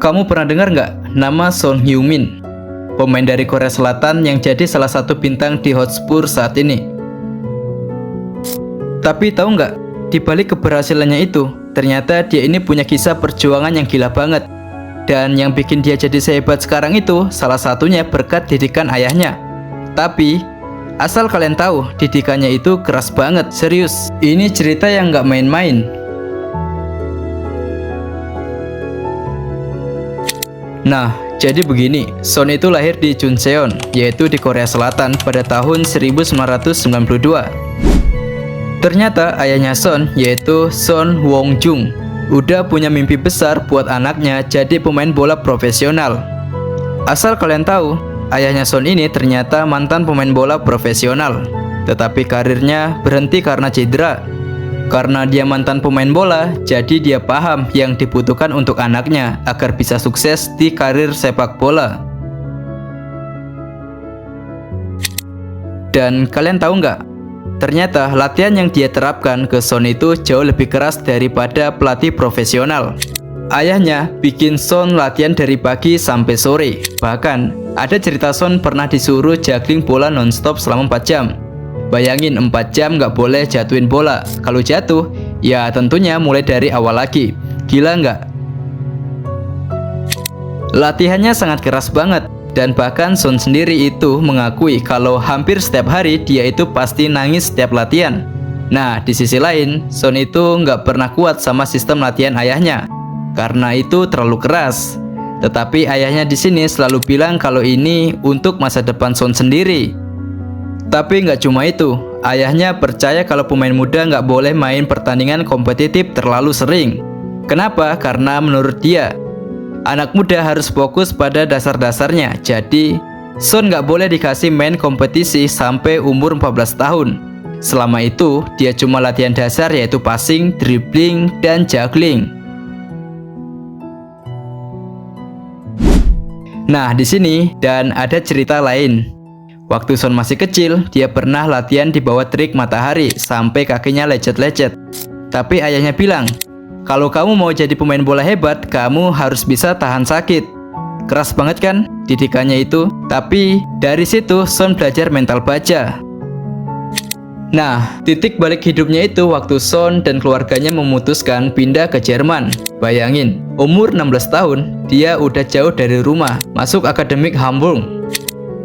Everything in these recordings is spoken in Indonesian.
Kamu pernah dengar nggak nama Son Heung-min? Pemain dari Korea Selatan yang jadi salah satu bintang di Hotspur saat ini. Tapi tahu nggak, di balik keberhasilannya itu, ternyata dia ini punya kisah perjuangan yang gila banget. Dan yang bikin dia jadi sehebat sekarang itu, salah satunya berkat didikan ayahnya. Tapi, asal kalian tahu, didikannya itu keras banget, serius. Ini cerita yang nggak main-main. Nah, jadi begini, Son itu lahir di Chuncheon, yaitu di Korea Selatan pada tahun 1992. Ternyata ayahnya Son, yaitu Son Wong-jung, udah punya mimpi besar buat anaknya jadi pemain bola profesional. Asal kalian tahu, ayahnya Son ini ternyata mantan pemain bola profesional, tetapi karirnya berhenti karena cedera. Karena dia mantan pemain bola, jadi dia paham yang dibutuhkan untuk anaknya agar bisa sukses di karir sepak bola. Dan kalian tahu nggak? Ternyata latihan yang dia terapkan ke Son itu jauh lebih keras daripada pelatih profesional. Ayahnya bikin Son latihan dari pagi sampai sore. Bahkan, ada cerita Son pernah disuruh juggling bola nonstop selama 4 jam. Bayangin 4 jam nggak boleh jatuhin bola. Kalau jatuh, ya tentunya mulai dari awal lagi. Gila nggak? Latihannya sangat keras banget. Dan bahkan Son sendiri itu mengakui kalau hampir setiap hari dia itu pasti nangis setiap latihan. Nah, di sisi lain, Son itu nggak pernah kuat sama sistem latihan ayahnya. Karena itu terlalu keras. Tetapi ayahnya di sini selalu bilang kalau ini untuk masa depan Son sendiri. Tapi nggak cuma itu, ayahnya percaya kalau pemain muda nggak boleh main pertandingan kompetitif terlalu sering. Kenapa? Karena menurut dia, anak muda harus fokus pada dasar-dasarnya. Jadi, Son nggak boleh dikasih main kompetisi sampai umur 14 tahun. Selama itu, dia cuma latihan dasar yaitu passing, dribbling, dan juggling. Nah, di sini dan ada cerita lain. Waktu Son masih kecil, dia pernah latihan di bawah terik matahari sampai kakinya lecet-lecet. Tapi ayahnya bilang, kalau kamu mau jadi pemain bola hebat, kamu harus bisa tahan sakit. Keras banget kan didikannya itu? Tapi dari situ Son belajar mental baja. Nah, titik balik hidupnya itu waktu Son dan keluarganya memutuskan pindah ke Jerman. Bayangin, umur 16 tahun, dia udah jauh dari rumah, masuk akademik Hamburg.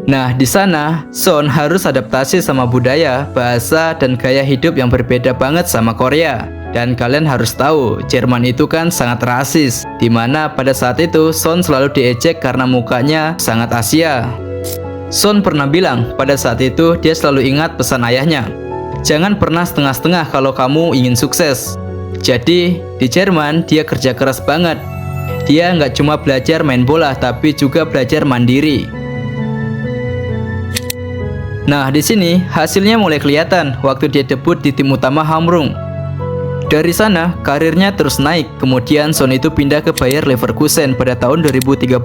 Nah, di sana Son harus adaptasi sama budaya, bahasa, dan gaya hidup yang berbeda banget sama Korea. Dan kalian harus tahu, Jerman itu kan sangat rasis, dimana pada saat itu Son selalu diejek karena mukanya sangat Asia. Son pernah bilang pada saat itu dia selalu ingat pesan ayahnya, jangan pernah setengah-setengah kalau kamu ingin sukses. Jadi di Jerman dia kerja keras banget. Dia nggak cuma belajar main bola, tapi juga belajar mandiri. Nah, di sini hasilnya mulai kelihatan waktu dia debut di tim utama Hamburg. Dari sana, karirnya terus naik. Kemudian Son itu pindah ke Bayer Leverkusen pada tahun 2013.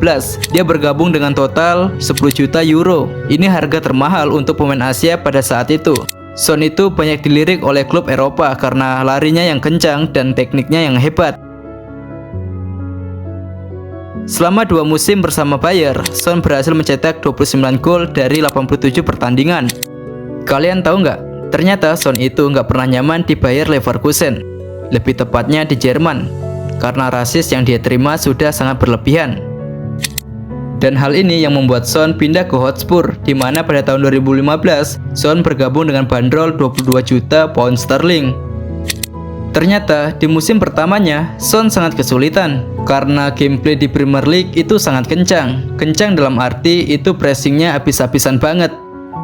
Dia bergabung dengan total 10 juta euro. Ini harga termahal untuk pemain Asia pada saat itu. Son itu banyak dilirik oleh klub Eropa karena larinya yang kencang dan tekniknya yang hebat. Selama 2 musim bersama Bayer, Son berhasil mencetak 29 gol dari 87 pertandingan. Kalian tahu nggak? Ternyata Son itu nggak pernah nyaman di Bayer Leverkusen. Lebih tepatnya di Jerman. Karena rasis yang dia terima sudah sangat berlebihan. Dan hal ini yang membuat Son pindah ke Hotspur, di mana pada tahun 2015, Son bergabung dengan bandrol 22 juta pound sterling. Ternyata di musim pertamanya Son sangat kesulitan karena gameplay di Premier League itu sangat kencang. Kencang dalam arti itu pressingnya habis-habisan banget.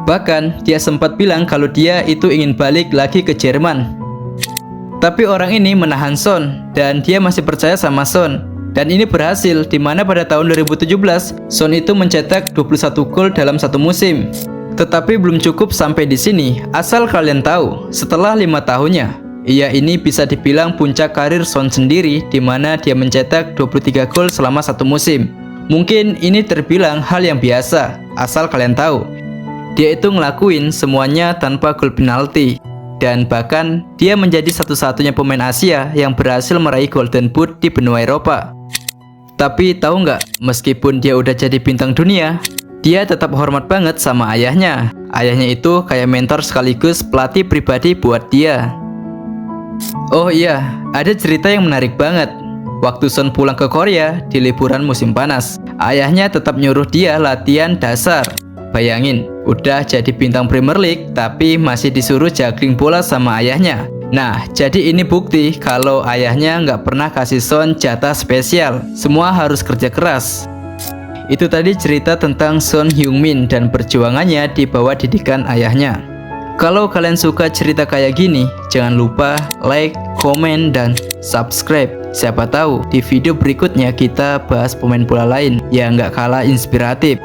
Bahkan dia sempat bilang kalau dia itu ingin balik lagi ke Jerman. Tapi orang ini menahan Son dan dia masih percaya sama Son. Dan ini berhasil, di mana pada tahun 2017 Son itu mencetak 21 gol dalam satu musim. Tetapi belum cukup sampai di sini. Asal kalian tahu, setelah 5 tahunnya, ia ini bisa dibilang puncak karir Son sendiri, di mana dia mencetak 23 gol selama satu musim. Mungkin ini terbilang hal yang biasa, asal kalian tahu, dia itu ngelakuin semuanya tanpa gol penalti. Dan bahkan dia menjadi satu-satunya pemain Asia yang berhasil meraih Golden Boot di benua Eropa. Tapi tahu nggak, meskipun dia udah jadi bintang dunia, dia tetap hormat banget sama ayahnya. Ayahnya itu kayak mentor sekaligus pelatih pribadi buat dia. Oh iya, ada cerita yang menarik banget. Waktu Son pulang ke Korea di liburan musim panas, ayahnya tetap nyuruh dia latihan dasar. Bayangin, udah jadi bintang Premier League tapi masih disuruh juggling bola sama ayahnya. Nah, jadi ini bukti kalau ayahnya nggak pernah kasih Son jatah spesial. Semua harus kerja keras. Itu tadi cerita tentang Son Heung-min dan perjuangannya di bawah didikan ayahnya. Kalau kalian suka cerita kayak gini, jangan lupa like, komen, dan subscribe. Siapa tahu di video berikutnya kita bahas pemain bola lain yang nggak kalah inspiratif.